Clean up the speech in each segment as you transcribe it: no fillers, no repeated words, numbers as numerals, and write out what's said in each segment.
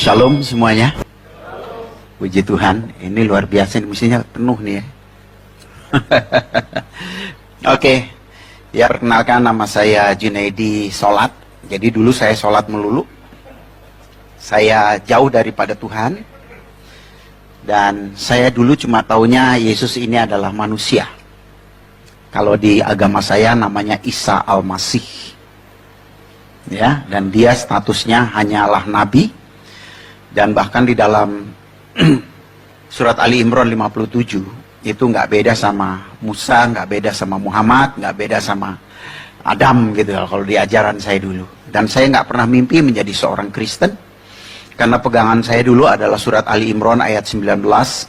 Shalom semuanya. Puji Tuhan, ini luar biasa, ini mestinya penuh nih ya. Oke, ya perkenalkan, nama saya Junaidi Solat. Jadi dulu saya sholat melulu. Saya jauh daripada Tuhan. Dan saya dulu cuma taunya Yesus ini adalah manusia. Kalau di agama saya namanya Isa Al-Masih. Ya, dan dia statusnya hanyalah nabi. Dan bahkan di dalam surat Ali Imran 57 itu nggak beda sama Musa, nggak beda sama Muhammad, nggak beda sama Adam gitu kalau di ajaran saya dulu. Dan saya nggak pernah mimpi menjadi seorang Kristen karena pegangan saya dulu adalah surat Ali Imran ayat 19,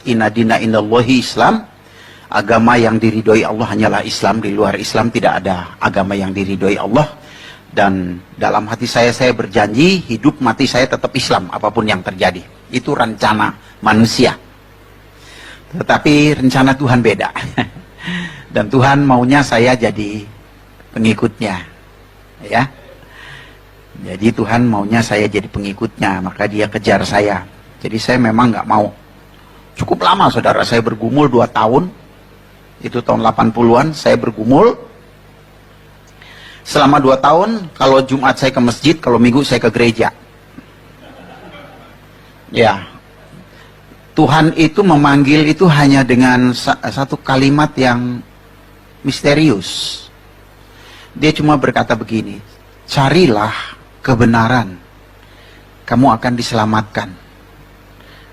Inna dina indallahi Islam, agama yang diridhoi Allah hanyalah Islam, di luar Islam tidak ada agama yang diridhoi Allah. Dan dalam hati saya berjanji hidup mati saya tetap Islam apapun yang terjadi. Itu rencana manusia. Tetapi rencana Tuhan beda. Dan Tuhan maunya saya jadi pengikutnya. Ya. Jadi Tuhan maunya saya jadi pengikutnya, maka dia kejar saya. Jadi saya memang nggak mau. Cukup lama saudara, saya bergumul 2 tahun. Itu tahun 80-an saya bergumul. Selama 2 tahun, kalau Jumat saya ke masjid, kalau Minggu saya ke gereja. Ya, Tuhan itu memanggil itu hanya dengan satu kalimat yang misterius. Dia cuma berkata begini, carilah kebenaran, kamu akan diselamatkan.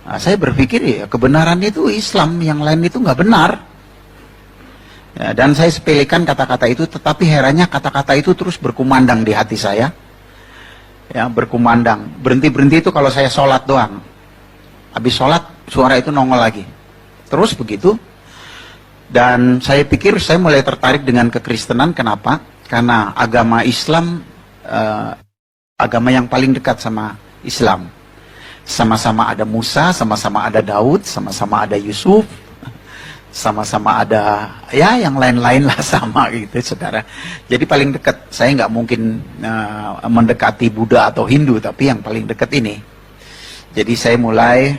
Nah, saya berpikir ya kebenaran itu Islam, yang lain itu nggak benar. Ya, dan saya sepelekan kata-kata itu, tetapi herannya kata-kata itu terus berkumandang di hati saya. Ya, berkumandang. Berhenti-berhenti itu kalau saya sholat doang. Habis sholat, suara itu nongol lagi. Terus begitu. Dan saya pikir saya mulai tertarik dengan kekristenan. Kenapa? Karena agama Islam, agama yang paling dekat sama Islam. Sama-sama ada Musa, sama-sama ada Daud, sama-sama ada Yusuf. Sama-sama ada ya yang lain-lain lah sama gitu saudara. Jadi paling dekat, saya nggak mungkin mendekati Buddha atau Hindu, tapi yang paling dekat ini. Jadi saya mulai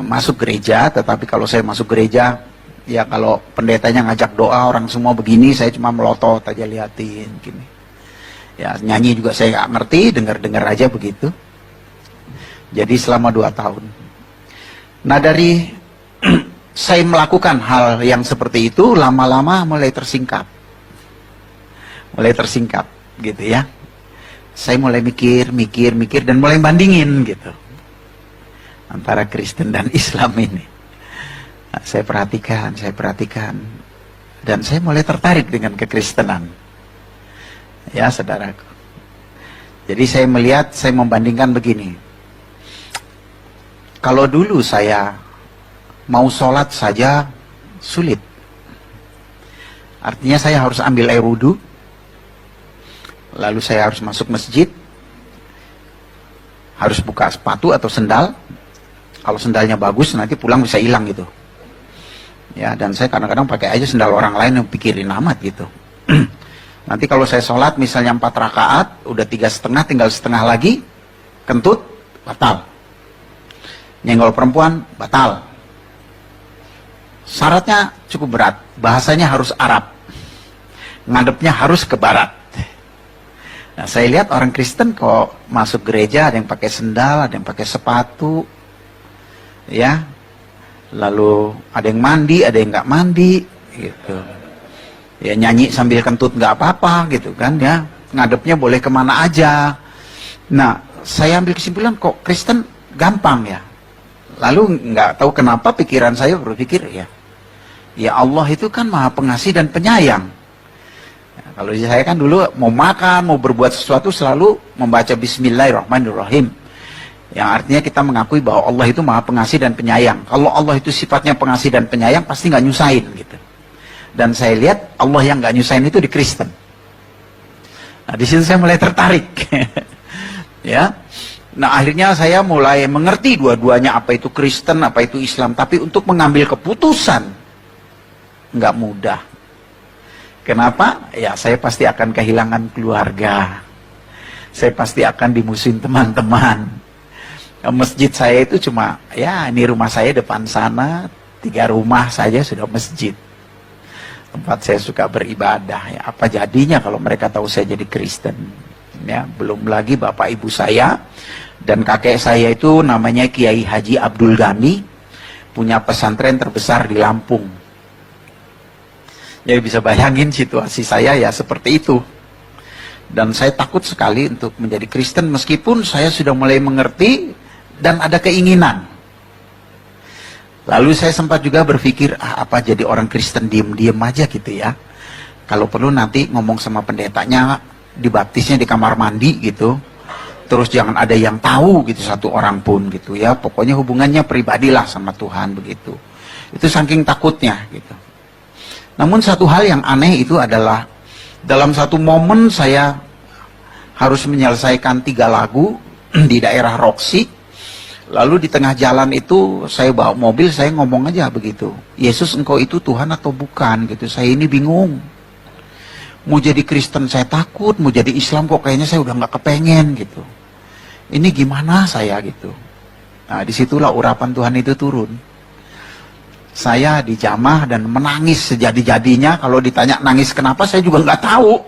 masuk gereja, tetapi kalau saya masuk gereja ya kalau pendetanya ngajak doa orang semua begini, saya cuma melotot aja liatin gini. Ya nyanyi juga saya nggak ngerti, dengar-dengar aja begitu. Jadi selama 2 tahun. Nah dari saya melakukan hal yang seperti itu, lama-lama mulai tersingkap. Mulai tersingkap, gitu ya. Saya mulai mikir, dan mulai bandingin, gitu. Antara Kristen dan Islam ini. Nah, saya perhatikan. Dan saya mulai tertarik dengan kekristenan. Ya, saudaraku. Jadi saya melihat, saya membandingkan begini. Kalau dulu saya mau sholat saja sulit. Artinya saya harus ambil air wudhu, lalu saya harus masuk masjid, harus buka sepatu atau sendal. Kalau sendalnya bagus nanti pulang bisa hilang gitu. Ya, dan saya kadang-kadang pakai aja sendal orang lain yang pikirin amat gitu. Nanti kalau saya sholat misalnya 4 rakaat, udah 3,5, tinggal setengah lagi, kentut, batal. Nyenggol perempuan, batal. Syaratnya cukup berat, bahasanya harus Arab, ngadepnya harus ke barat. Nah saya lihat orang Kristen kok masuk gereja ada yang pakai sendal, ada yang pakai sepatu, ya, lalu ada yang mandi, ada yang nggak mandi, gitu. Ya nyanyi sambil kentut nggak apa-apa, gitu kan, ya, ngadepnya boleh kemana aja. Nah saya ambil kesimpulan kok Kristen gampang ya. Lalu nggak tahu kenapa pikiran saya berpikir ya Allah itu kan maha pengasih dan penyayang. Ya, kalau saya kan dulu mau makan, mau berbuat sesuatu selalu membaca Bismillahirrahmanirrahim. Yang artinya kita mengakui bahwa Allah itu maha pengasih dan penyayang. Kalau Allah itu sifatnya pengasih dan penyayang pasti nggak nyusahin gitu. Dan saya lihat Allah yang nggak nyusahin itu di Kristen. Nah di situ saya mulai tertarik. Ya. Nah akhirnya saya mulai mengerti dua-duanya, apa itu Kristen, apa itu Islam. Tapi untuk mengambil keputusan nggak mudah. Kenapa? Ya saya pasti akan kehilangan keluarga. Saya pasti akan dimusuhin teman-teman. Masjid saya itu cuma, ya ini rumah saya depan sana, 3 rumah saja sudah masjid. Tempat saya suka beribadah. Ya, apa jadinya kalau mereka tahu saya jadi Kristen? Ya, belum lagi bapak ibu saya dan kakek saya itu namanya Kiai Haji Abdul Ghani, punya pesantren terbesar di Lampung. Jadi bisa bayangin situasi saya ya seperti itu. Dan saya takut sekali untuk menjadi Kristen meskipun saya sudah mulai mengerti dan ada keinginan. Lalu saya sempat juga berpikir, apa jadi orang Kristen diem-diem aja gitu ya. Kalau perlu nanti ngomong sama pendetanya, dibaptisnya di kamar mandi gitu. Terus jangan ada yang tahu gitu, satu orang pun gitu ya. Pokoknya hubungannya pribadilah sama Tuhan begitu. Itu saking takutnya gitu. Namun satu hal yang aneh itu adalah dalam satu momen saya harus menyelesaikan 3 lagu di daerah Roxy. Lalu di tengah jalan itu saya bawa mobil, saya ngomong aja begitu. Yesus, engkau itu Tuhan atau bukan gitu. Saya ini bingung. Mau jadi Kristen saya takut, mau jadi Islam kok kayaknya saya udah nggak kepengen gitu. Ini gimana saya gitu. Nah disitulah urapan Tuhan itu turun. Saya dijamah dan menangis sejadi-jadinya. Kalau ditanya nangis kenapa, saya juga nggak tahu.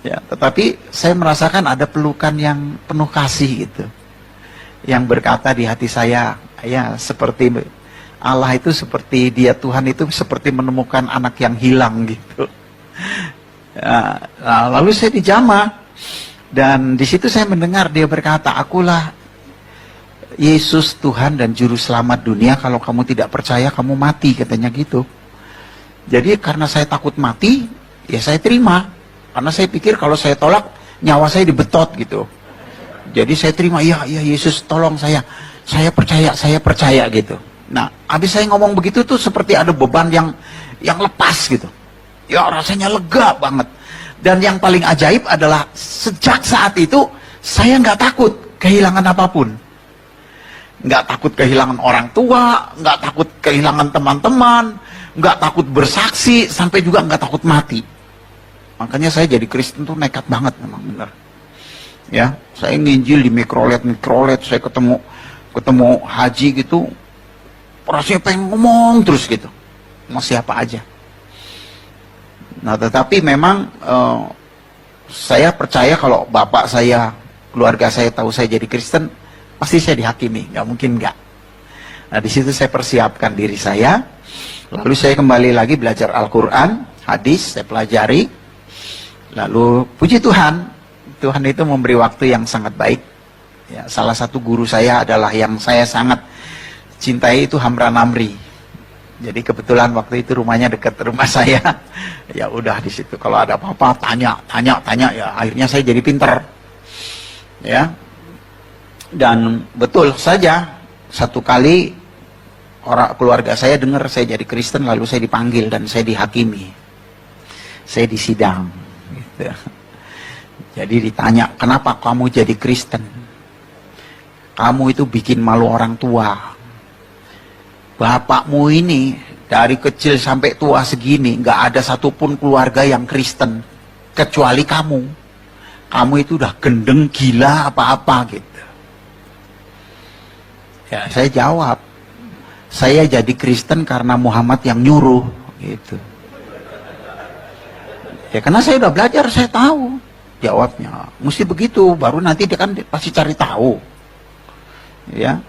Ya, tetapi saya merasakan ada pelukan yang penuh kasih gitu. Yang berkata di hati saya, ya seperti Allah itu seperti dia, Tuhan itu seperti menemukan anak yang hilang gitu. Nah, lalu saya dijamah dan di situ saya mendengar dia berkata, akulah Yesus Tuhan dan Juru Selamat dunia, kalau kamu tidak percaya kamu mati, katanya gitu. Jadi karena saya takut mati, ya saya terima. Karena saya pikir kalau saya tolak, nyawa saya dibetot gitu. Jadi saya terima, ya Yesus tolong saya percaya gitu. Nah, habis saya ngomong begitu tuh seperti ada beban yang lepas gitu. Ya rasanya lega banget. Dan yang paling ajaib adalah sejak saat itu saya nggak takut kehilangan apapun. Nggak takut kehilangan orang tua, nggak takut kehilangan teman-teman, nggak takut bersaksi, sampai juga nggak takut mati. Makanya saya jadi Kristen tuh nekat banget memang benar. Ya, saya nginjil di mikrolet, saya ketemu haji gitu, rasanya pengen ngomong terus gitu, mau siapa aja. Nah, tetapi memang saya percaya kalau bapak saya, keluarga saya tahu saya jadi Kristen, pasti saya dihakimi, nggak mungkin nggak. Nah, di situ saya persiapkan diri saya, lalu saya kembali lagi belajar Al-Quran, hadis, saya pelajari, lalu puji Tuhan, Tuhan itu memberi waktu yang sangat baik. Ya, salah satu guru saya adalah yang saya sangat cintai itu Hamra Namri. Jadi kebetulan waktu itu rumahnya dekat rumah saya. Ya udah di situ kalau ada apa-apa tanya ya akhirnya saya jadi pinter. Ya. Dan betul saja satu kali orang keluarga saya dengar saya jadi Kristen, lalu saya dipanggil dan saya dihakimi. Saya disidang gitu. Jadi ditanya, "Kenapa kamu jadi Kristen? Kamu itu bikin malu orang tua. Bapakmu ini dari kecil sampai tua segini nggak ada satupun keluarga yang Kristen kecuali kamu. Kamu itu udah gendeng gila apa-apa gitu." Ya saya jawab, saya jadi Kristen karena Muhammad yang nyuruh gitu. Ya karena saya udah belajar, saya tahu jawabnya. Mesti begitu, baru nanti dia kan pasti cari tahu. Ya.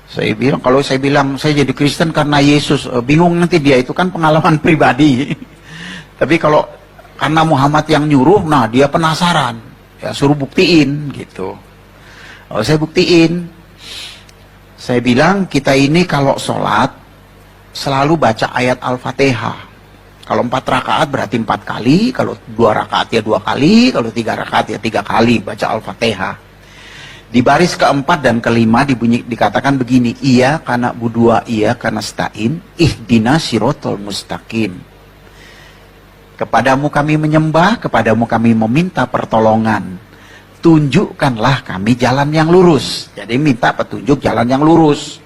Saya bilang, kalau saya bilang saya jadi Kristen karena Yesus, bingung nanti dia, itu kan pengalaman pribadi. Tapi kalau karena Muhammad yang nyuruh, nah dia penasaran, ya suruh buktiin gitu. Kalau saya buktiin, saya bilang kita ini kalau sholat selalu baca ayat Al-Fatihah. Kalau 4 rakaat berarti 4 kali, kalau 2 rakaat ya 2 kali, kalau 3 rakaat ya 3 kali baca Al-Fatihah. Di baris keempat dan kelima dikatakan begini, iya kana budua iya kana stain ihdina sirotol mustaqim. Kepadamu kami menyembah, kepadamu kami meminta pertolongan. Tunjukkanlah kami jalan yang lurus. Jadi minta petunjuk jalan yang lurus.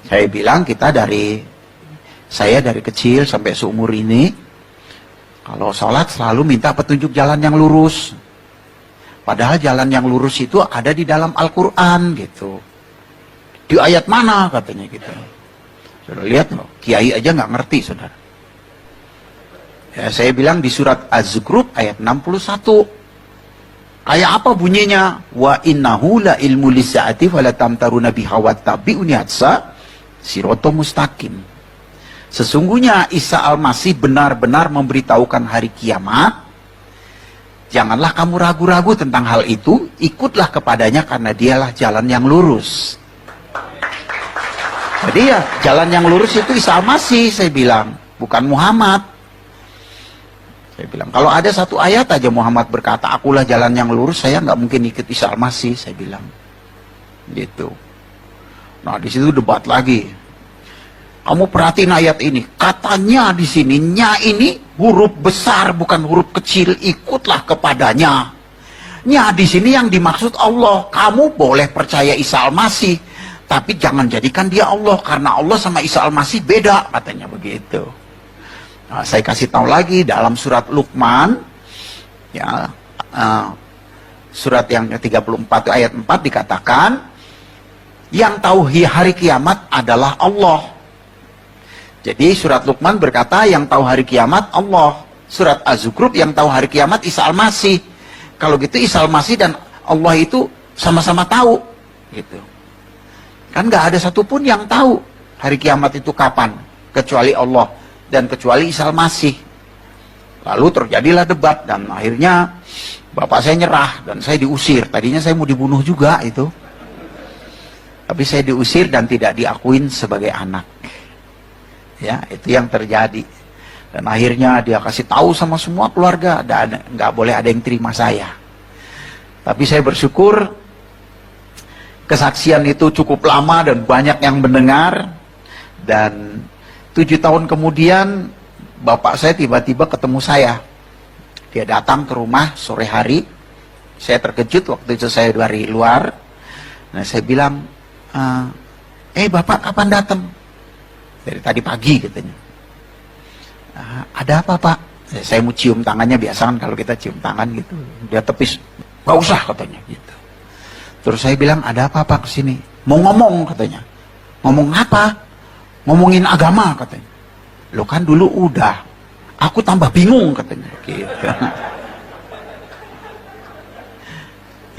Saya bilang saya dari kecil sampai seumur ini, kalau sholat selalu minta petunjuk jalan yang lurus. Padahal jalan yang lurus itu ada di dalam Al-Quran gitu. Di ayat mana katanya gitu. Saudara lihat loh, kiai aja nggak ngerti saudara. Ya, saya bilang di surat Az-Zukhruf ayat 61. Kayak apa bunyinya? Wa innahu la ilmu lisa'ati fala tamtaruna biha wattabi'uni hatsa siratal mustaqim. Sesungguhnya Isa Al-Masih benar-benar memberitahukan hari kiamat. Janganlah kamu ragu-ragu tentang hal itu, ikutlah kepadanya karena dialah jalan yang lurus. Jadi ya, jalan yang lurus itu Isa Al-Masih, saya bilang, bukan Muhammad. Saya bilang, kalau ada satu ayat aja Muhammad berkata, akulah jalan yang lurus, saya nggak mungkin ikut Isa Al-Masih, saya bilang. Gitu. Nah, di situ debat lagi. Kamu perhatiin ayat ini, katanya di sini, nya ini huruf besar bukan huruf kecil, ikutlah kepadanya. Nya di sini yang dimaksud Allah. Kamu boleh percaya Isa Al-Masih, tapi jangan jadikan dia Allah, karena Allah sama Isa Al-Masih beda, katanya begitu. Nah, saya kasih tahu lagi dalam surat Luqman, ya, surat yang ke-34 ayat 4 dikatakan, yang tahu hari kiamat adalah Allah. Jadi surat Luqman berkata yang tahu hari kiamat Allah. Surat Az-Zukhruf yang tahu hari kiamat Isa Al-Masih. Kalau gitu Isa Al-Masih dan Allah itu sama-sama tahu. Gitu. Kan nggak ada satupun yang tahu hari kiamat itu kapan. Kecuali Allah dan kecuali Isa Al-Masih. Lalu terjadilah debat dan akhirnya bapak saya nyerah dan saya diusir. Tadinya saya mau dibunuh juga itu. Tapi saya diusir dan tidak diakuin sebagai anak. Ya, itu yang terjadi. Dan akhirnya dia kasih tahu sama semua keluarga, dan nggak boleh ada yang terima saya. Tapi saya bersyukur kesaksian itu cukup lama dan banyak yang mendengar. Dan 7 tahun kemudian bapak saya tiba-tiba ketemu saya. Dia datang ke rumah sore hari. Saya terkejut waktu itu saya dari luar. Nah saya bilang, bapak kapan datang? Dari tadi pagi katanya. Ada apa pak? Saya mau cium tangannya, biasa kan kalau kita cium tangan gitu. Dia tepis, gak usah katanya gitu. Terus saya bilang, ada apa pak kesini? Mau ngomong katanya. Ngomong apa? Ngomongin agama katanya. Lo kan dulu udah. Aku tambah bingung katanya. Gitu.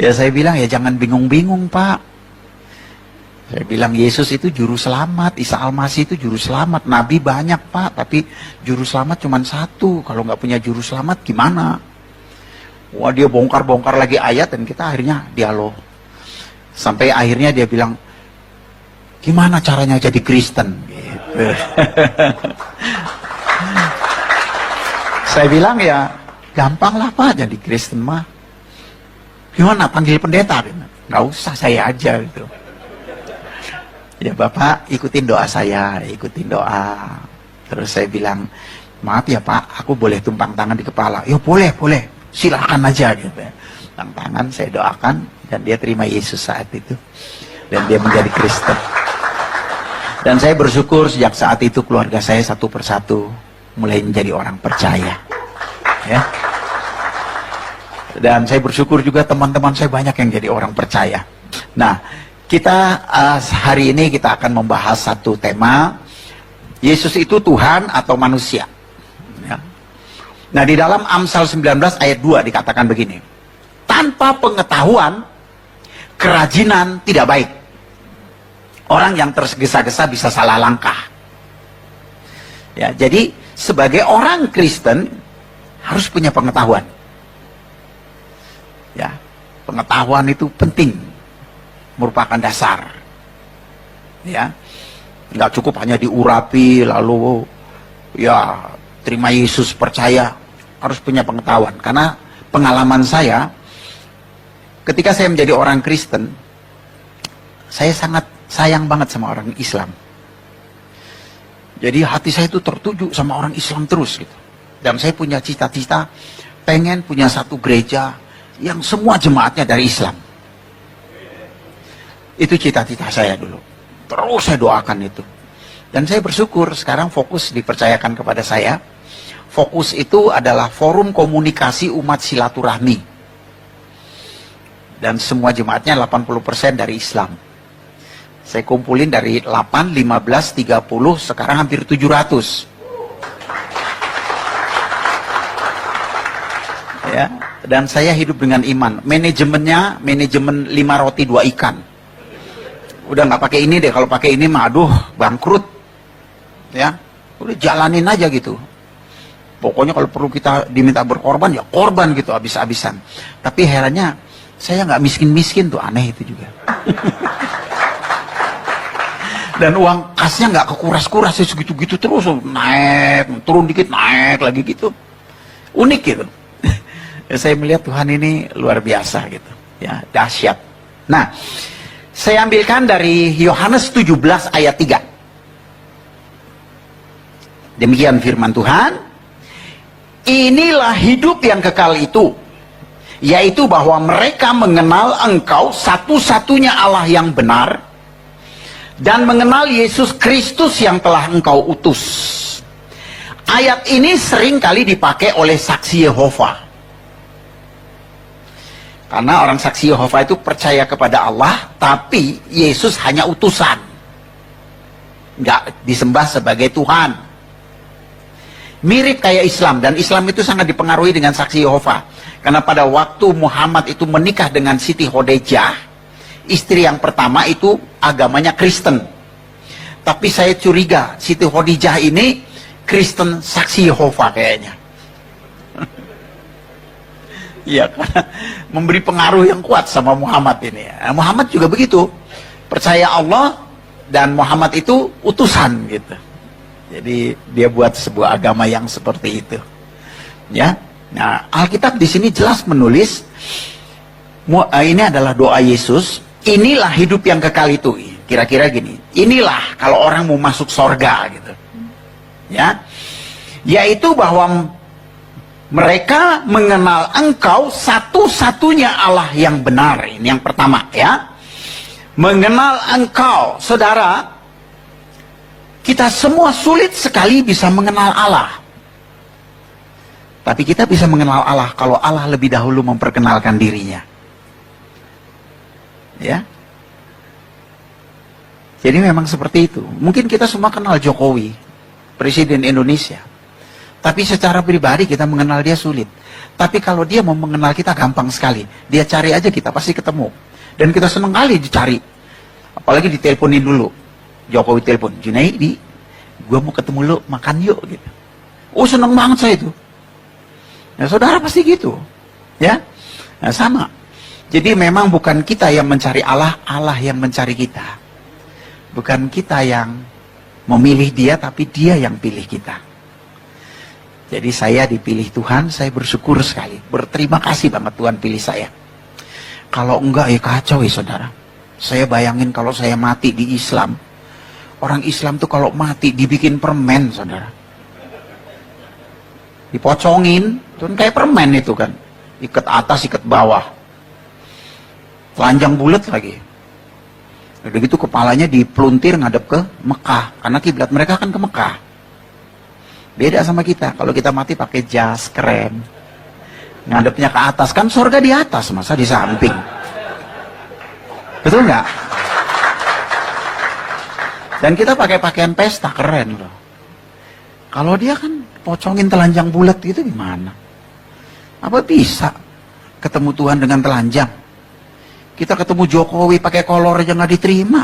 Ya saya bilang, ya jangan bingung-bingung pak. Saya bilang Yesus itu juru selamat, Isa Al-Masih itu juru selamat. Nabi banyak pak, tapi juru selamat cuma satu. Kalau nggak punya juru selamat gimana? Wah dia bongkar-bongkar lagi ayat dan kita akhirnya dialog. Sampai akhirnya dia bilang, gimana caranya jadi Kristen? Gitu. Saya bilang ya gampang lah pak jadi Kristen mah. Gimana panggil pendeta? Nggak usah, saya aja gitu. Ya bapak ikutin doa saya, ikutin doa. Terus saya bilang, maaf ya pak, aku boleh tumpang tangan di kepala? Ya boleh, boleh, silakan aja gitu. Tumpang tangan, saya doakan dan dia terima Yesus saat itu dan dia menjadi Kristen. Dan saya bersyukur sejak saat itu keluarga saya satu persatu mulai menjadi orang percaya. Ya. Dan saya bersyukur juga teman-teman saya banyak yang jadi orang percaya. Nah. Kita hari ini kita akan membahas satu tema, Yesus itu Tuhan atau manusia. Ya. Nah di dalam Amsal 19 ayat 2 dikatakan begini, tanpa pengetahuan kerajinan tidak baik. Orang yang tergesa-gesa bisa salah langkah. Ya, jadi sebagai orang Kristen harus punya pengetahuan. Ya, pengetahuan itu penting. Merupakan dasar, ya, nggak cukup hanya diurapi lalu ya terima Yesus percaya, harus punya pengetahuan. Karena pengalaman saya ketika saya menjadi orang Kristen, saya sangat sayang banget sama orang Islam. Jadi hati saya itu tertuju sama orang Islam terus gitu. Dan saya punya cita-cita pengen punya satu gereja yang semua jemaatnya dari Islam. Itu cita-cita saya dulu. Terus saya doakan itu. Dan saya bersyukur sekarang fokus dipercayakan kepada saya. Fokus itu adalah forum komunikasi umat silaturahmi. Dan semua jemaatnya 80% dari Islam. Saya kumpulin dari 8, 15, 30, sekarang hampir 700. Ya, dan saya hidup dengan iman. Manajemennya, manajemen 5 roti 2 ikan. Udah nggak pakai ini deh, kalau pakai ini mah aduh bangkrut. Ya, udah jalanin aja gitu. Pokoknya kalau perlu kita diminta berkorban, ya korban gitu habis-habisan. Tapi herannya, saya nggak miskin-miskin tuh, aneh itu juga. Dan uang kasnya nggak kekuras-kuras, segitu-gitu terus, naik, turun dikit, naik lagi gitu. Unik gitu. Saya melihat Tuhan ini luar biasa gitu, ya, dahsyat. Nah, saya ambilkan dari Yohanes 17 ayat 3. Demikian firman Tuhan. Inilah hidup yang kekal itu, yaitu bahwa mereka mengenal Engkau satu-satunya Allah yang benar, dan mengenal Yesus Kristus yang telah Engkau utus. Ayat ini sering kali dipakai oleh saksi Yehova. Karena orang saksi Yehova itu percaya kepada Allah, tapi Yesus hanya utusan. Nggak disembah sebagai Tuhan. Mirip kayak Islam, dan Islam itu sangat dipengaruhi dengan saksi Yehova. Karena pada waktu Muhammad itu menikah dengan Siti Khadijah, istri yang pertama itu agamanya Kristen. Tapi saya curiga Siti Khadijah ini Kristen saksi Yehova kayaknya. Iya, karena memberi pengaruh yang kuat sama Muhammad ini. Nah, Muhammad juga begitu, percaya Allah, dan Muhammad itu utusan gitu. Jadi dia buat sebuah agama yang seperti itu. Ya. Nah, Alkitab di sini jelas menulis ini adalah doa Yesus, inilah hidup yang kekal itu. Kira-kira gini, inilah kalau orang mau masuk sorga gitu. Ya. Yaitu bahwa mereka mengenal Engkau satu-satunya Allah yang benar. Ini yang pertama, ya. Mengenal Engkau, saudara. Kita semua sulit sekali bisa mengenal Allah. Tapi kita bisa mengenal Allah kalau Allah lebih dahulu memperkenalkan dirinya. Ya. Jadi memang seperti itu. Mungkin kita semua kenal Jokowi, Presiden Indonesia. Tapi secara pribadi kita mengenal dia sulit. Tapi kalau dia mau mengenal kita gampang sekali. Dia cari aja kita pasti ketemu. Dan kita senang kali dicari. Apalagi diteleponin dulu. Jokowi telepon, Junaidi, gue mau ketemu lu, makan yuk gitu. Oh, seneng banget saya itu. Nah, saudara pasti gitu, ya. Nah, sama. Jadi memang bukan kita yang mencari Allah, Allah yang mencari kita. Bukan kita yang memilih dia, tapi dia yang pilih kita. Jadi saya dipilih Tuhan, saya bersyukur sekali, berterima kasih banget Tuhan pilih saya. Kalau enggak ya kacau ya saudara. Saya bayangin kalau saya mati di Islam. Orang Islam tuh kalau mati dibikin permen, saudara. Dipocongin, tuh kayak permen itu kan. Ikat atas, ikat bawah. Telanjang bulat lagi. Udah gitu kepalanya dipeluntir ngadep ke Mekah. Karena kiblat mereka kan ke Mekah. Beda sama kita. Kalau kita mati pakai jas keren. Ngadepnya ke atas. Kan surga di atas, masa di samping. Betul nggak? Dan kita pakai pakaian pesta, keren loh. Kalau dia kan pocongin telanjang bulat gitu gimana? Apa bisa ketemu Tuhan dengan telanjang? Kita ketemu Jokowi pakai kolor aja nggak diterima.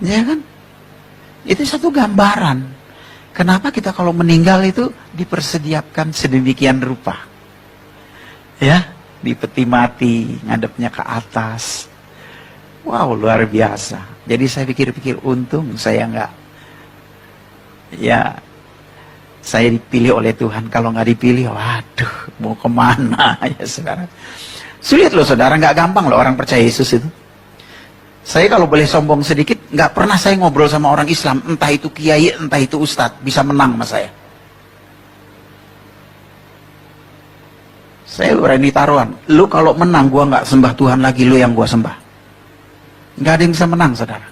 Ya kan? Itu satu gambaran. Kenapa kita kalau meninggal itu dipersediakan sedemikian rupa? Ya, di peti mati, ngadepnya ke atas. Wow, luar biasa. Jadi saya pikir-pikir untung saya nggak, ya saya dipilih oleh Tuhan. Kalau nggak dipilih, waduh, mau kemana ya saudara? Sulit loh saudara, nggak gampang loh orang percaya Yesus itu. Saya kalau boleh sombong sedikit, nggak pernah saya ngobrol sama orang Islam, entah itu kiai, entah itu ustadz, bisa menang sama saya. Saya berani taruhan, lu kalau menang gua nggak sembah Tuhan lagi, lu yang gua sembah. Nggak ada yang bisa menang, saudara.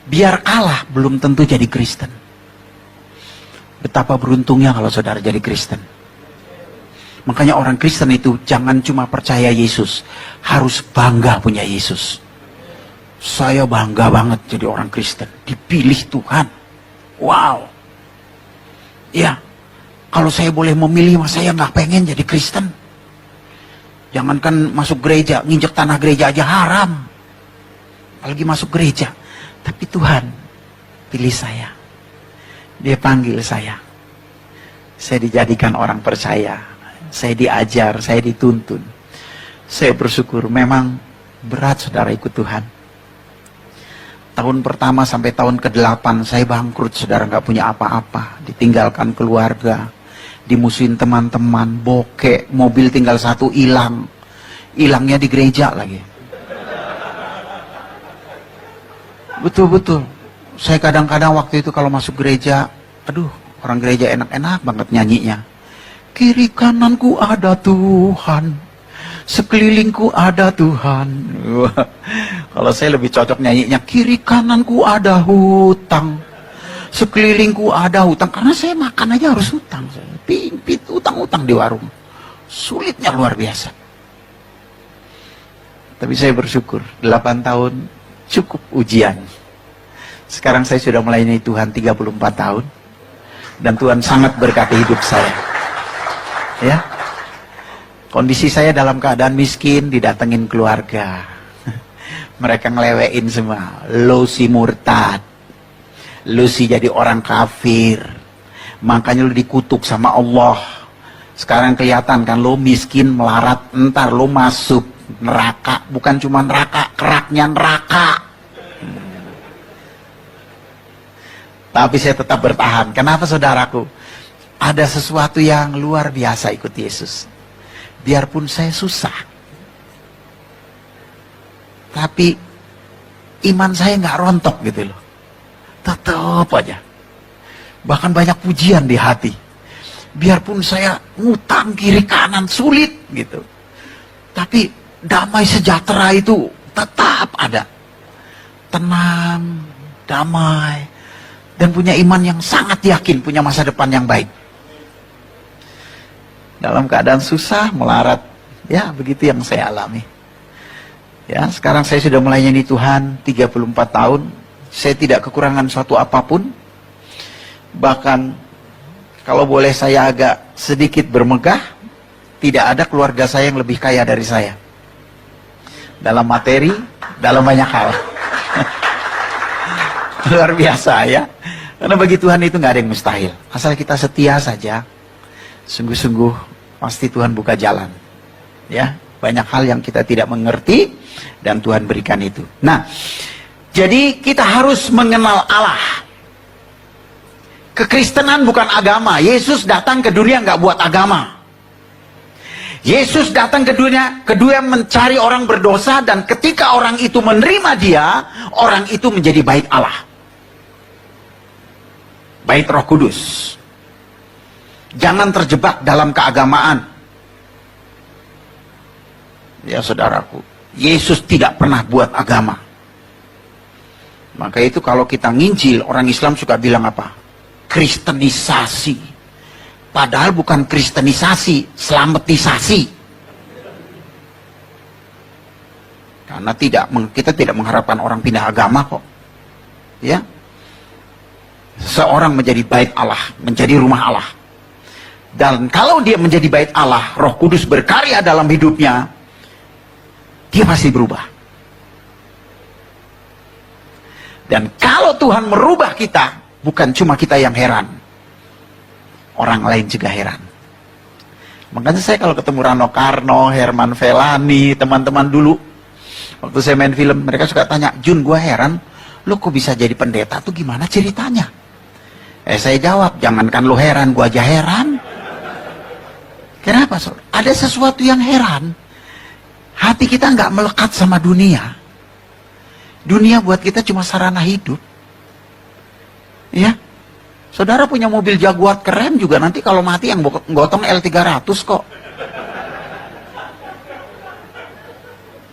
Biar kalah, belum tentu jadi Kristen. Betapa beruntungnya kalau saudara jadi Kristen. Makanya orang Kristen itu jangan cuma percaya Yesus, harus bangga punya Yesus. Saya bangga banget jadi orang Kristen, dipilih Tuhan. Wow. Ya, kalau saya boleh memilih, mas saya nggak pengen jadi Kristen. Jangankan masuk gereja, nginjek tanah gereja aja haram. Apalagi masuk gereja. Tapi Tuhan pilih saya. Dia panggil saya. Saya dijadikan orang percaya. Saya diajar, saya dituntun. Saya bersyukur, memang berat saudara ikut Tuhan. Tahun pertama sampai tahun ke-8 saya bangkrut, saudara, nggak punya apa-apa. Ditinggalkan keluarga, dimusuhin teman-teman, bokek, mobil tinggal satu hilang. Hilangnya di gereja lagi. Betul-betul. Saya kadang-kadang waktu itu kalau masuk gereja, aduh, orang gereja enak-enak banget nyanyinya. Kiri kananku ada Tuhan, sekelilingku ada Tuhan. Wah, kalau saya lebih cocok nyanyinya, kiri kananku ada hutang, sekelilingku ada hutang. Karena saya makan aja harus hutang. Pimpit utang-utang di warung. Sulitnya luar biasa. Tapi saya bersyukur, 8 tahun cukup ujian. Sekarang saya sudah melayani Tuhan 34 tahun. Dan Tuhan sangat berkati hidup saya. Ya, kondisi saya dalam keadaan miskin, didatengin keluarga. Mereka ngelewein semua. Lu si murtad, lu si jadi orang kafir, makanya lu dikutuk sama Allah. Sekarang kelihatan kan, lu miskin melarat, entar lu masuk neraka. Bukan cuma neraka, keraknya neraka. Tapi saya tetap bertahan. Kenapa saudaraku? Ada sesuatu yang luar biasa ikut Yesus. Biarpun saya susah, tapi iman saya nggak rontok gitu loh. Tetap aja. Bahkan banyak pujian di hati. Biarpun saya ngutang kiri kanan sulit gitu. Tapi damai sejahtera itu tetap ada. Tenang, damai, dan punya iman yang sangat yakin punya masa depan yang baik. Dalam keadaan susah, melarat, ya begitu yang saya alami. Ya, sekarang saya sudah melayani Tuhan 34 tahun. Saya tidak kekurangan suatu apapun. Bahkan kalau boleh saya agak sedikit bermegah, tidak ada keluarga saya yang lebih kaya dari saya. Dalam materi, dalam banyak hal. Luar biasa ya. Karena bagi Tuhan itu nggak ada yang mustahil. Asal kita setia saja, sungguh-sungguh pasti Tuhan buka jalan. Ya, banyak hal yang kita tidak mengerti dan Tuhan berikan itu. Nah, jadi kita harus mengenal Allah. Kekristenan bukan agama. Yesus datang ke dunia nggak buat agama. Yesus datang ke dunia kedua mencari orang berdosa, dan ketika orang itu menerima dia, orang itu menjadi bait Allah. Bait Roh Kudus. Jangan terjebak dalam keagamaan. Ya saudaraku, Yesus tidak pernah buat agama. Maka itu kalau kita nginjil, orang Islam suka bilang apa? Kristenisasi. Padahal bukan kristenisasi, selamatisasi. Karena kita tidak mengharapkan orang pindah agama kok. Ya. Seorang menjadi bait Allah, menjadi rumah Allah. Dan kalau dia menjadi bait Allah, Roh Kudus berkarya dalam hidupnya, dia pasti berubah. Dan kalau Tuhan merubah kita, bukan cuma kita yang heran, orang lain juga heran. Makanya saya kalau ketemu Rano Karno, Herman Felani, teman-teman dulu, waktu saya main film, mereka suka tanya, Jun, gua heran, lu kok bisa jadi pendeta tuh gimana ceritanya? Saya jawab, jangankan lu heran, gua aja heran. Kenapa? Ada sesuatu yang heran. Hati kita nggak melekat sama dunia. Dunia buat kita cuma sarana hidup. Ya, saudara punya mobil Jaguar keren juga, nanti kalau mati yang gotong L300 kok.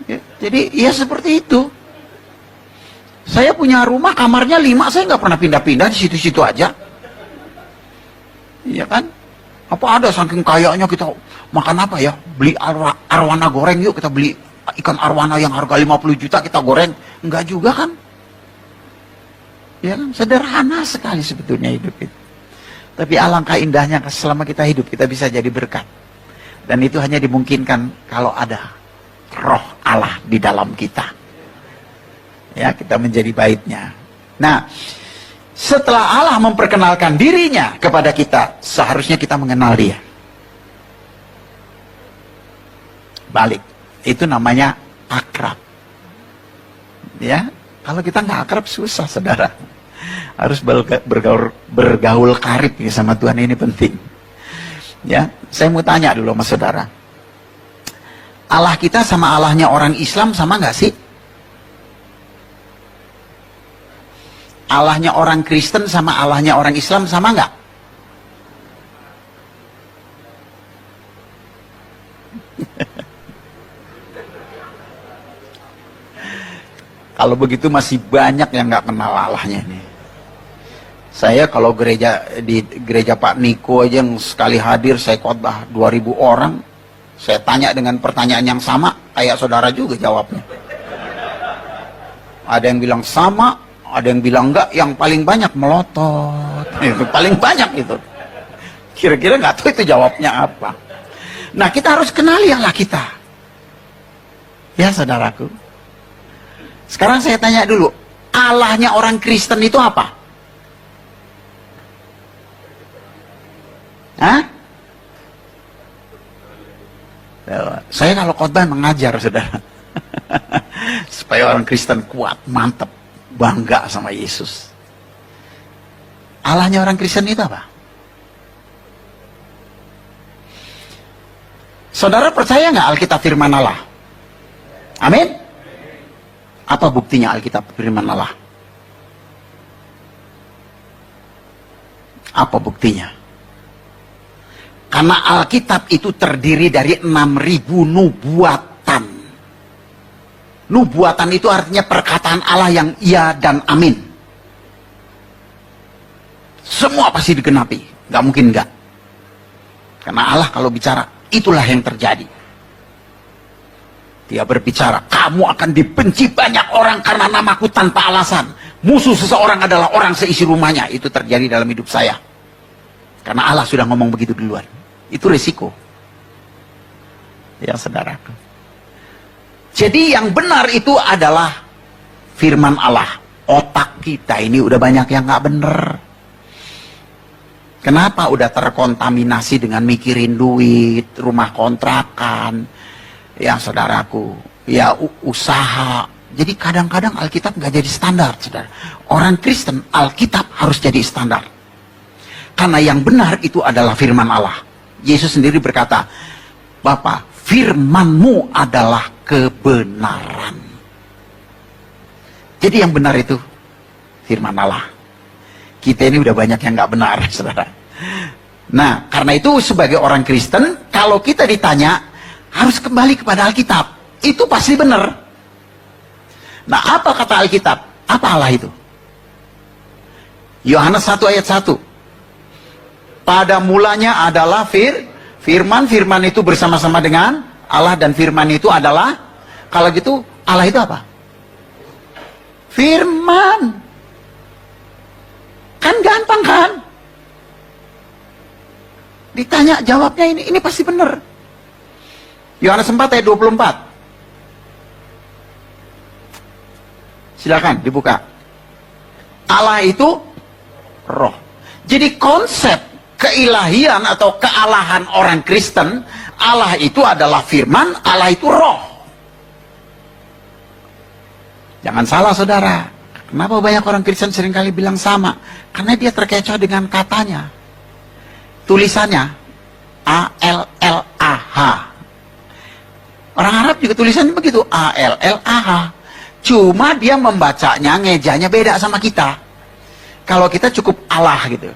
Ya, jadi ya seperti itu. Saya punya rumah, kamarnya 5, saya nggak pernah pindah-pindah di situ-situ aja. Iya kan? Apa ada saking kayanya kita makan apa ya? Beli arwana goreng yuk, kita beli ikan arwana yang harga 50 juta kita goreng. Enggak juga kan? Ya kan? Sederhana sekali sebetulnya hidup itu. Tapi alangkah indahnya selama kita hidup kita bisa jadi berkat. Dan itu hanya dimungkinkan kalau ada roh Allah di dalam kita. Ya, kita menjadi baitnya. Nah, setelah Allah memperkenalkan dirinya kepada kita, seharusnya kita mengenal dia. Balik. Itu namanya akrab. Ya, kalau kita nggak akrab susah, saudara. Harus bergaul karib ya sama Tuhan, ini penting. Ya, saya mau tanya dulu sama saudara. Allah kita sama Allahnya orang Islam sama nggak sih? Allahnya orang Kristen sama Allahnya orang Islam sama nggak? Kalau begitu masih banyak yang nggak kenal Allahnya nih. Saya kalau di gereja Pak Niko aja yang sekali hadir saya khotbah 2000 orang, saya tanya dengan pertanyaan yang sama, kayak saudara juga jawabnya. Ada yang bilang sama, ada yang bilang enggak, yang paling banyak melotot. Itu paling banyak itu. Kira-kira nggak tahu itu jawabnya apa. Nah, kita harus kenali Allah kita. Ya, saudaraku. Sekarang saya tanya dulu, Allahnya orang Kristen itu apa? Hah? Saya kalau khotbah mengajar, saudara. Supaya orang Kristen kuat, mantap, bangga sama Yesus. Allahnya orang Kristen itu apa? Saudara percaya nggak Alkitab firman Allah? Amin? Apa buktinya Alkitab firman Allah? Apa buktinya? Karena Alkitab itu terdiri dari 6.000 nubuatan. Nubuatan itu artinya perkataan Allah yang iya dan amin. Semua pasti digenapi, nggak mungkin nggak. Karena Allah kalau bicara, itulah yang terjadi. Dia berbicara, kamu akan dibenci banyak orang karena namaku tanpa alasan. Musuh seseorang adalah orang seisi rumahnya. Itu terjadi dalam hidup saya. Karena Allah sudah ngomong begitu duluan. Itu risiko. Ya, saudaraku. Jadi yang benar itu adalah firman Allah. Otak kita ini udah banyak yang nggak bener. Kenapa udah terkontaminasi dengan mikirin duit, rumah kontrakan, ya saudaraku, ya usaha. Jadi kadang-kadang Alkitab nggak jadi standar, saudara. Orang Kristen, Alkitab harus jadi standar. Karena yang benar itu adalah firman Allah. Yesus sendiri berkata, Bapa, firman-Mu adalah kebenaran. Jadi yang benar itu firman Allah. Kita ini udah banyak yang nggak benar, saudara. Nah, karena itu sebagai orang Kristen, kalau kita ditanya, harus kembali kepada Alkitab. Itu pasti benar. Nah, apa kata Alkitab? Apa Allah itu? Yohanes 1 ayat 1. Pada mulanya adalah firman. Firman itu bersama-sama dengan Allah, dan firman itu adalah, kalau gitu Allah itu apa? Firman. Kan gampang kan? Ditanya jawabnya ini pasti benar. Yohanes 4 ayat 24. Silakan dibuka. Allah itu roh. Jadi konsep keilahian atau kealahan orang Kristen, Allah itu adalah firman, Allah itu roh. Jangan salah, saudara. Kenapa banyak orang Kristen seringkali bilang sama? Karena dia terkecoh dengan katanya. Tulisannya A-L-L-A-H. Orang Arab juga tulisannya begitu, A-L-L-A-H. Cuma dia membacanya, ngejanya beda sama kita. Kalau kita cukup Allah gitu.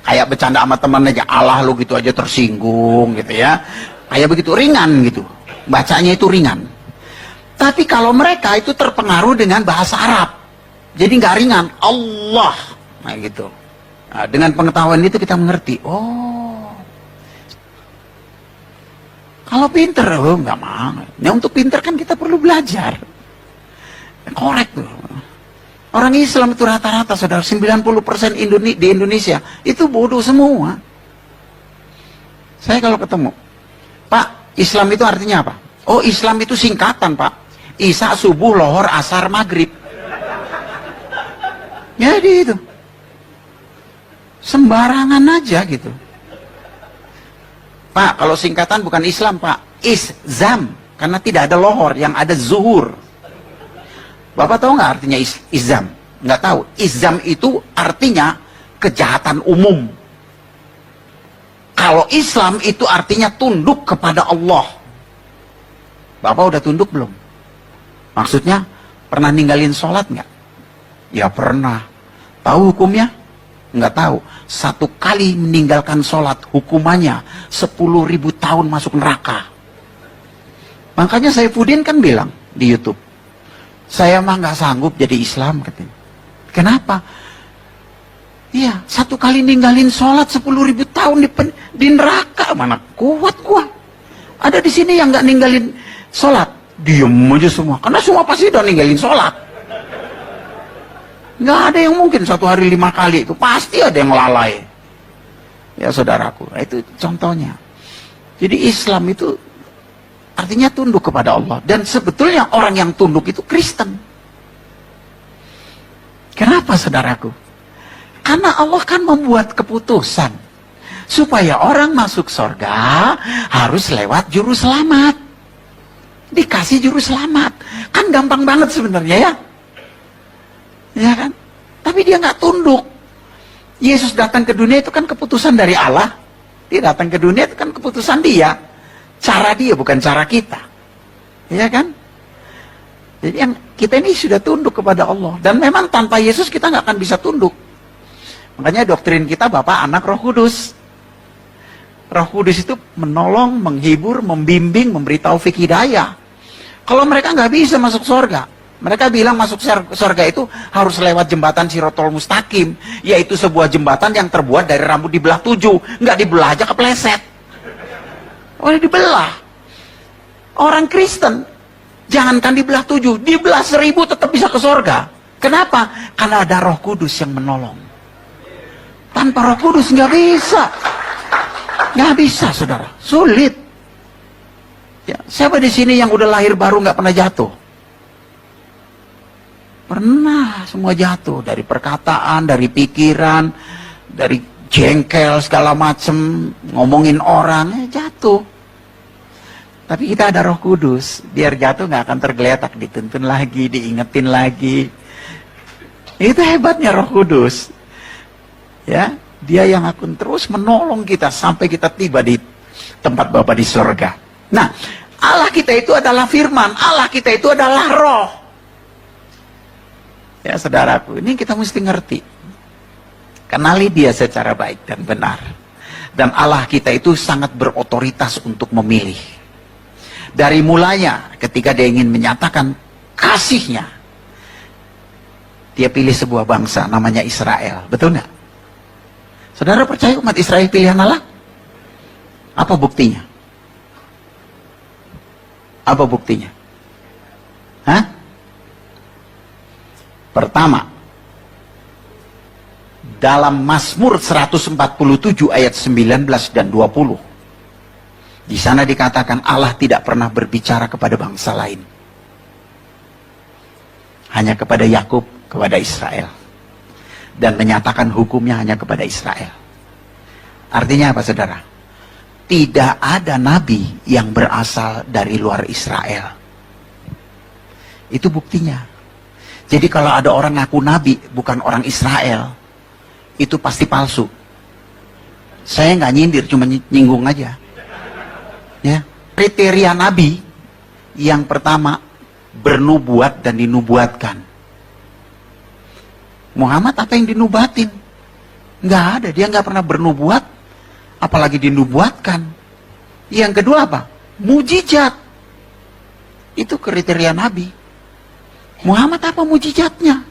Kayak bercanda sama teman aja, Allah lu gitu aja tersinggung gitu ya. Kayak begitu, ringan gitu. Bacanya itu ringan. Tapi kalau mereka itu terpengaruh dengan bahasa Arab. Jadi nggak ringan, Allah. Nah gitu. Nah, dengan pengetahuan itu kita mengerti, oh, Kalau pinter, oh nggak mau. Nah, untuk pinter kan kita perlu belajar. Korek tuh. Orang Islam itu rata-rata, saudara, 90% di Indonesia itu bodoh semua. Saya kalau ketemu, Pak, Islam itu artinya apa? Oh, Islam itu singkatan, Pak. Isya, subuh, lohor, asar, maghrib. Jadi itu. Sembarangan aja gitu. Pak, kalau singkatan bukan Islam, Pak. Izam. Karena tidak ada lohor, yang ada zuhur. Bapak tahu nggak artinya izam? Nggak tahu. Izam itu artinya kejahatan umum. Kalau Islam itu artinya tunduk kepada Allah. Bapak udah tunduk belum? Maksudnya, pernah ninggalin sholat nggak? Ya pernah. Tahu hukumnya? Nggak tahu. 1 kali meninggalkan sholat, hukumannya 10.000 tahun masuk neraka. Makanya Saifuddin kan bilang di YouTube, saya mah nggak sanggup jadi Islam, katanya. Kenapa? Iya, 1 kali ninggalin sholat 10.000 tahun di neraka. Mana kuat gua. Ada di sini yang nggak ninggalin sholat, diem aja semua. Karena semua pasti udah ninggalin sholat. Nggak ada yang mungkin 1 hari 5 kali itu. Pasti ada yang lalai. Ya saudaraku, itu contohnya. Jadi Islam itu artinya tunduk kepada Allah. Dan sebetulnya orang yang tunduk itu Kristen. Kenapa saudaraku? Karena Allah kan membuat keputusan. Supaya orang masuk surga harus lewat juru selamat. Dikasih juru selamat. Kan gampang banget sebenarnya ya. Ya kan? Tapi dia nggak tunduk. Yesus datang ke dunia itu kan keputusan dari Allah. Dia datang ke dunia itu kan keputusan dia. Cara dia bukan cara kita. Ya kan? Jadi yang kita ini sudah tunduk kepada Allah. Dan memang tanpa Yesus kita nggak akan bisa tunduk. Makanya doktrin kita Bapa, Anak, Roh Kudus. Roh Kudus itu menolong, menghibur, membimbing, memberi taufik hidayah. Kalau mereka nggak bisa masuk surga, mereka bilang masuk surga itu harus lewat jembatan Sirotol Mustaqim, yaitu sebuah jembatan yang terbuat dari rambut dibelah 7. Nggak dibelah aja kepleset. Oh, dibelah. Orang Kristen, jangankan dibelah 7, dibelah 1000 tetap bisa ke surga. Kenapa? Karena ada Roh Kudus yang menolong. Tanpa Roh Kudus nggak bisa. Nggak bisa, saudara. Sulit. Ya, siapa di sini yang udah lahir baru nggak pernah jatuh? Pernah, semua jatuh. Dari perkataan, dari pikiran, dari jengkel segala macem, ngomongin orang, jatuh. Tapi kita ada Roh Kudus, biar jatuh nggak akan tergeletak, dituntun lagi, diingetin lagi. Itu hebatnya Roh Kudus. Ya, dia yang akan terus menolong kita sampai kita tiba di tempat Bapa di surga. Nah, Allah kita itu adalah firman, Allah kita itu adalah roh. Ya saudaraku, ini kita mesti ngerti. Kenali dia secara baik dan benar. Dan Allah kita itu sangat berotoritas untuk memilih. Dari mulanya ketika dia ingin menyatakan kasihnya, dia pilih sebuah bangsa namanya Israel. Betul nggak? Saudara percaya umat Israel pilihan Allah? Apa buktinya? Apa buktinya? Hah? Pertama, dalam Mazmur 147 ayat 19 dan 20. Di sana dikatakan Allah tidak pernah berbicara kepada bangsa lain. Hanya kepada Yakub, kepada Israel. Dan menyatakan hukumnya hanya kepada Israel. Artinya apa, saudara? Tidak ada nabi yang berasal dari luar Israel. Itu buktinya. Jadi kalau ada orang ngaku nabi bukan orang Israel, itu pasti palsu. Saya nggak nyindir, cuma nyinggung aja. Ya, kriteria nabi yang pertama bernubuat dan dinubuatkan. Muhammad apa yang dinubatin? Nggak ada, dia nggak pernah bernubuat, apalagi dinubuatkan. Yang kedua apa? Mujizat. Itu kriteria nabi. Muhammad apa mujizatnya?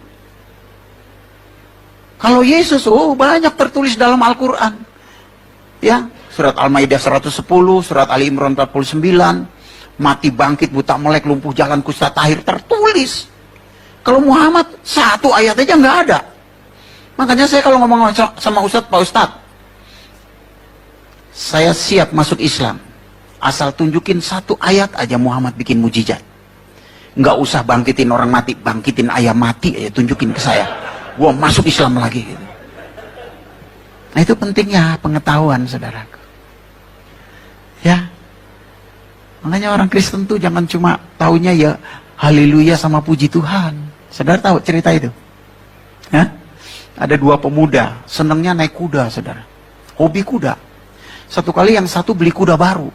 Kalau Yesus, oh banyak tertulis dalam Al-Quran. Ya, Surat Al-Maidah 110, surat Ali Imran 49, mati bangkit, buta melek, lumpuh jalan, kusta tahir, tertulis. Kalau Muhammad satu ayat aja nggak ada. Makanya saya kalau ngomong sama Ustadz, Pak Ustadz, saya siap masuk Islam, asal tunjukin satu ayat aja Muhammad bikin mujizat. Nggak usah bangkitin orang mati, bangkitin ayam mati aja, tunjukin ke saya, gua masuk Islam lagi gitu. Nah itu pentingnya pengetahuan, saudaraku. Ya, makanya orang Kristen tuh jangan cuma taunya ya haleluya sama puji Tuhan. Saudara tahu cerita itu? Hah? Ada dua pemuda, senangnya naik kuda, saudara. Hobi kuda. Satu kali yang satu beli kuda baru,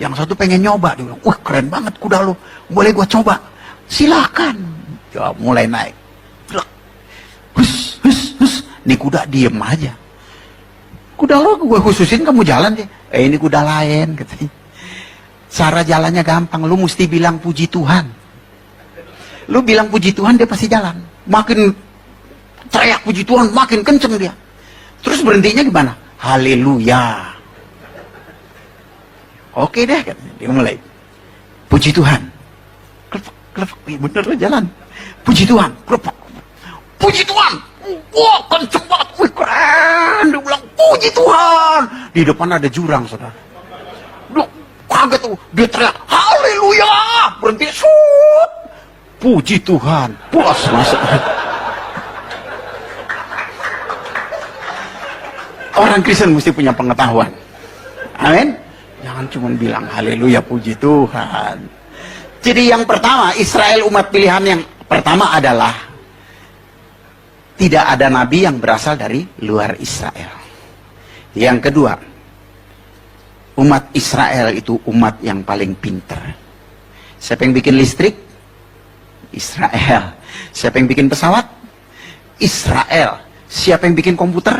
yang satu pengen nyoba. Dia bilang, wah keren banget kuda lo, boleh gua coba? Silakan. Ya, mulai naik. Hus, hus, hus. Nih kuda diem aja. Kuda lo gue khususin kamu jalan deh. Ini kuda lain katanya. Cara jalannya gampang, lu mesti bilang puji Tuhan. Lu bilang puji Tuhan dia pasti jalan. Makin teriak puji Tuhan makin kenceng dia. Terus berhentinya gimana? Haleluya. Oke deh katanya. Dia mulai puji Tuhan. Klepek, klepek, bener lah jalan. Puji Tuhan, klepek. Puji Tuhan. Wah kenceng banget. Wih keren. Dia bilang puji Tuhan. Di depan ada jurang, saudara. Duh, kaget tuh. Dia teriak haleluya. Berhenti. Shoot. Puji Tuhan. Puas masuk. Orang Kristen mesti punya pengetahuan. Amin. Jangan cuma bilang haleluya puji Tuhan. Jadi yang pertama, Israel umat pilihan yang pertama adalah tidak ada nabi yang berasal dari luar Israel. Yang kedua, umat Israel itu umat yang paling pinter. Siapa yang bikin listrik? Israel. Siapa yang bikin pesawat? Israel. Siapa yang bikin komputer?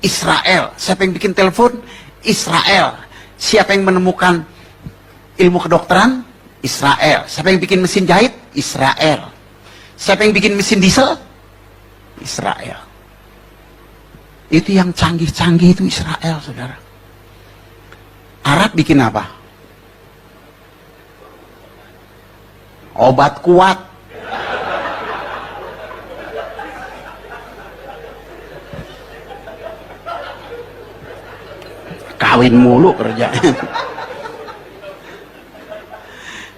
Israel. Siapa yang bikin telepon? Israel. Siapa yang menemukan ilmu kedokteran? Israel. Siapa yang bikin mesin jahit? Israel. Siapa yang bikin mesin diesel? Israel. Itu yang canggih-canggih itu Israel, saudara. Arab bikin apa? Obat kuat. Kawin mulu kerjanya.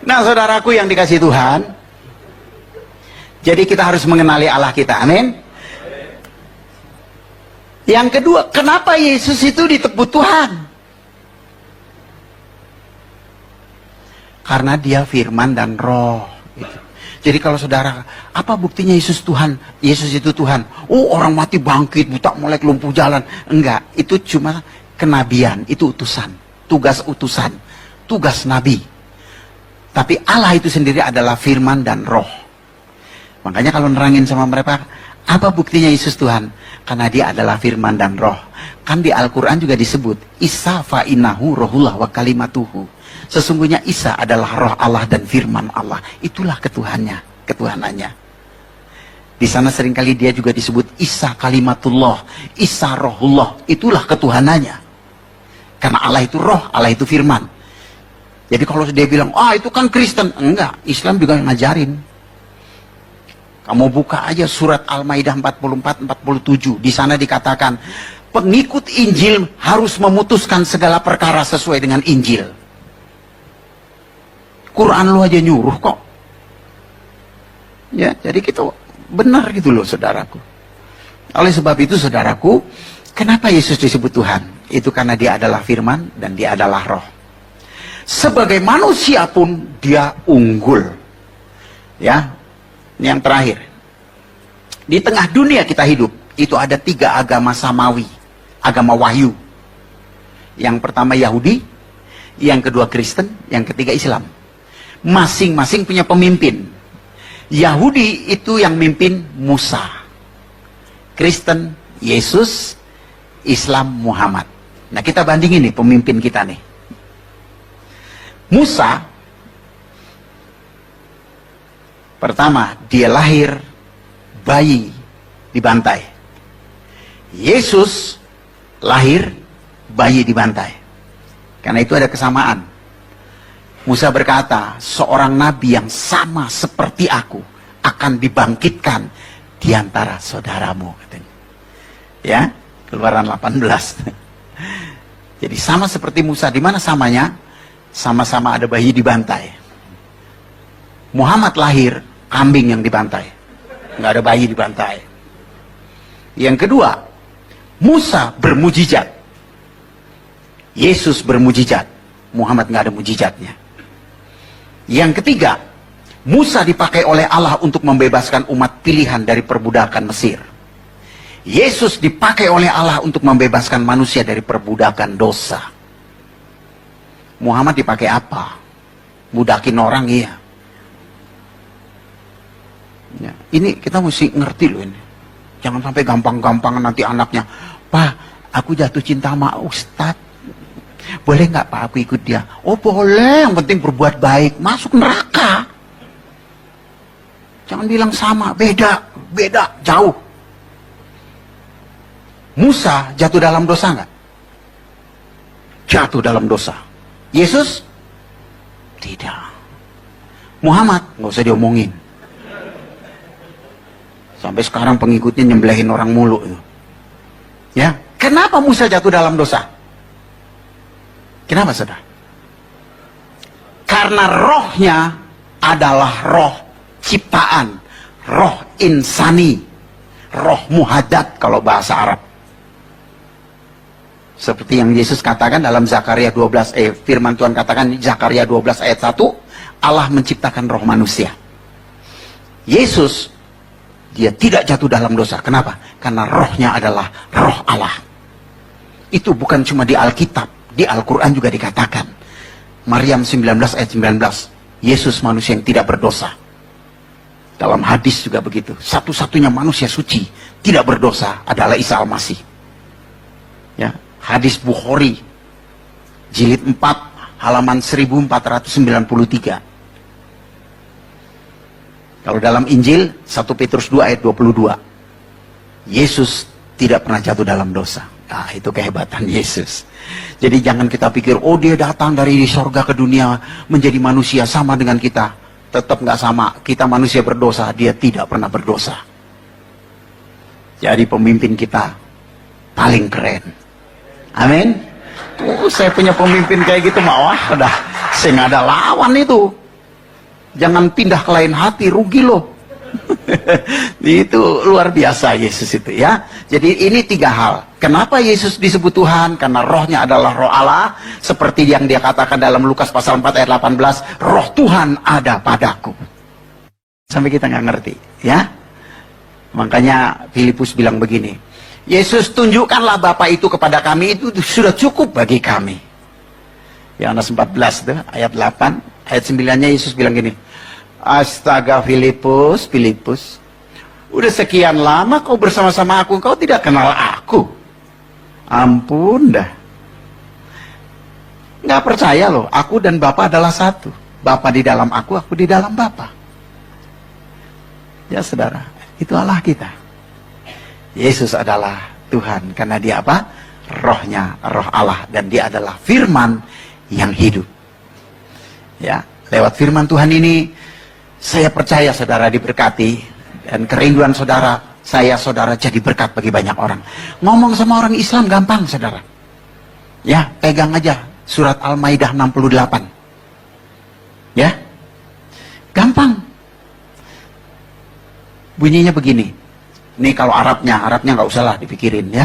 Nah, saudaraku yang dikasih Tuhan, jadi kita harus mengenali Allah kita. Amin. Yang kedua, kenapa Yesus itu disebut Tuhan? Karena dia firman dan roh. Jadi kalau saudara, apa buktinya Yesus Tuhan? Yesus itu Tuhan. Oh, orang mati bangkit, buta melek, lumpuh jalan. Enggak, itu cuma kenabian, itu utusan. Tugas utusan, tugas nabi. Tapi Allah itu sendiri adalah firman dan roh. Makanya kalau nerangin sama mereka, apa buktinya Yesus Tuhan? Karena dia adalah firman dan roh. Kan di Al-Quran juga disebut, Isa fa'inahu rohullah wa kalimatuhu. Sesungguhnya Isa adalah roh Allah dan firman Allah. Itulah ketuhannya, ketuhanannya. Di sana seringkali dia juga disebut Isa kalimatullah, Isa rohullah. Itulah ketuhanannya. Karena Allah itu roh, Allah itu firman. Jadi kalau dia bilang, itu kan Kristen. Enggak, Islam juga ngajarin. Kamu buka aja surat Al-Maidah 44-47. Di sana dikatakan, pengikut Injil harus memutuskan segala perkara sesuai dengan Injil. Quran lu aja nyuruh kok. Ya, jadi gitu benar gitu loh, saudaraku. Oleh sebab itu, saudaraku, kenapa Yesus disebut Tuhan? Itu karena dia adalah firman dan dia adalah roh. Sebagai manusia pun dia unggul. Ya, ini yang terakhir. Di tengah dunia kita hidup, itu ada 3 agama samawi, agama wahyu. Yang pertama Yahudi, yang kedua Kristen, yang ketiga Islam. Masing-masing punya pemimpin. Yahudi itu yang mimpin Musa. Kristen Yesus, Islam Muhammad. Nah, kita bandingin nih pemimpin kita nih. Musa, pertama, dia lahir bayi dibantai. Yesus lahir bayi dibantai. Karena itu ada kesamaan. Musa berkata, seorang nabi yang sama seperti aku akan dibangkitkan di antara saudaramu, katanya. Ya, Keluaran 18. Jadi sama seperti Musa. Di mana samanya? Sama-sama ada bayi dibantai. Muhammad lahir, kambing yang dibantai. Nggak ada bayi dibantai. Yang kedua, Musa bermujizat. Yesus bermujizat. Muhammad nggak ada mujizatnya. Yang ketiga, Musa dipakai oleh Allah untuk membebaskan umat pilihan dari perbudakan Mesir. Yesus dipakai oleh Allah untuk membebaskan manusia dari perbudakan dosa. Muhammad dipakai apa? Budakin orang, iya. Ya, ini kita mesti ngerti loh ini. Jangan sampai gampang-gampang nanti anaknya, Pak, aku jatuh cinta sama Ustadz. Boleh nggak Pak aku ikut dia? Oh boleh, yang penting berbuat baik. Masuk neraka. Jangan bilang sama, beda, jauh. Musa jatuh dalam dosa nggak? Jatuh dalam dosa. Yesus? Tidak. Muhammad? Nggak usah diomongin. Sampai sekarang pengikutnya nyembelihin orang mulu. Ya, kenapa Musa jatuh dalam dosa? Kenapa, saudara? Karena rohnya adalah roh ciptaan, roh insani, roh muhadat kalau bahasa Arab. Seperti yang Yesus katakan dalam Zakaria 12, firman Tuhan katakan Zakaria 12 ayat 1, Allah menciptakan roh manusia. Yesus, dia tidak jatuh dalam dosa. Kenapa? Karena rohnya adalah roh Allah. Itu bukan cuma di Alkitab, di Al-Quran juga dikatakan. Maryam 19 ayat 19, Yesus manusia yang tidak berdosa. Dalam hadis juga begitu. Satu-satunya manusia suci, tidak berdosa adalah Isa Al-Masih. Ya, hadis Bukhari, jilid 4, halaman 1493. Kalau dalam Injil, 1 Petrus 2 ayat 22. Yesus tidak pernah jatuh dalam dosa. Nah, itu kehebatan Yesus. Jadi jangan kita pikir, oh dia datang dari sorga ke dunia menjadi manusia sama dengan kita. Tetap nggak sama. Kita manusia berdosa, dia tidak pernah berdosa. Jadi pemimpin kita paling keren. Amin. Tuh saya punya pemimpin kayak gitu, wah udah saya nggak ada lawan itu. Jangan pindah ke lain hati, rugi loh. Itu luar biasa Yesus itu ya. Jadi ini 3 hal. Kenapa Yesus disebut Tuhan? Karena rohnya adalah roh Allah. Seperti yang dia katakan dalam Lukas pasal 4 ayat 18, roh Tuhan ada padaku. Sampai kita nggak ngerti ya. Makanya Filipus bilang begini, Yesus tunjukkanlah Bapa itu kepada kami, itu sudah cukup bagi kami. Yohanes 14 tuh, ayat 8. Ayat 9-nya Yesus bilang gini, astaga Filipus, udah sekian lama kau bersama-sama aku, kau tidak kenal aku. Ampun dah. Nggak percaya loh, aku dan Bapa adalah satu. Bapa di dalam aku di dalam Bapa. Ya saudara, itu Allah kita. Yesus adalah Tuhan, karena dia apa? Rohnya, roh Allah, dan dia adalah firman yang hidup. Ya, lewat firman Tuhan ini saya percaya saudara diberkati, dan kerinduan saudara saudara jadi berkat bagi banyak orang. Ngomong sama orang Islam gampang saudara. Ya, pegang aja surat Al-Maidah 68. Ya. Gampang. Bunyinya begini. Ini kalau Arabnya nggak usah lah dipikirin ya.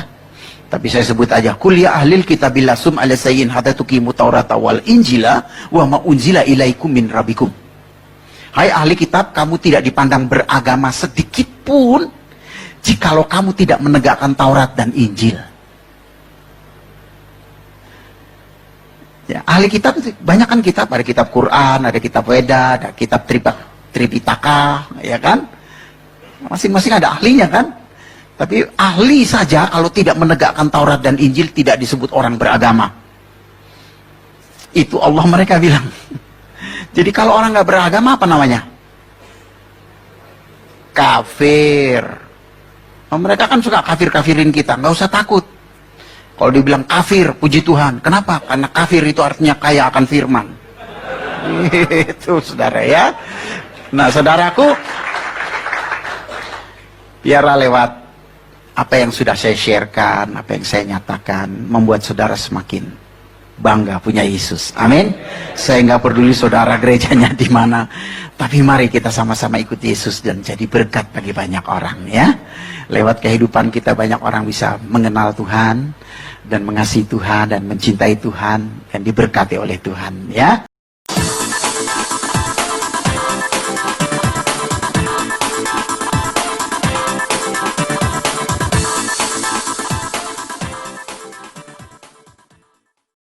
Tapi saya sebut aja, kul ya ahlil kitabil lasum ala sayyin hatta tuqimu taurata wal injila wa ma unzila ilaikum min rabbikum. Hai ahli kitab, kamu tidak dipandang beragama sedikit pun jikalau kamu tidak menegakkan Taurat dan Injil. Ya, ahli kitab banyak kan kitab, ada kitab Quran, ada kitab Weda, ada kitab Tripitaka, ya kan? Masing-masing ada ahlinya kan? Tapi ahli saja kalau tidak menegakkan Taurat dan Injil tidak disebut orang beragama. Itu Allah mereka bilang. Jadi kalau orang nggak beragama apa namanya? Kafir. Mereka kan suka kafir-kafirin kita, nggak usah takut. Kalau dibilang kafir, puji Tuhan. Kenapa? Karena kafir itu artinya kaya akan firman. Itu saudara ya. Nah saudaraku, biarlah lewat apa yang sudah saya sharekan, apa yang saya nyatakan, membuat saudara semakin bangga punya Yesus. Amin. Saya nggak peduli saudara gerejanya di mana, tapi mari kita sama-sama ikut Yesus dan jadi berkat bagi banyak orang ya. Lewat kehidupan kita banyak orang bisa mengenal Tuhan dan mengasihi Tuhan dan mencintai Tuhan dan diberkati oleh Tuhan ya.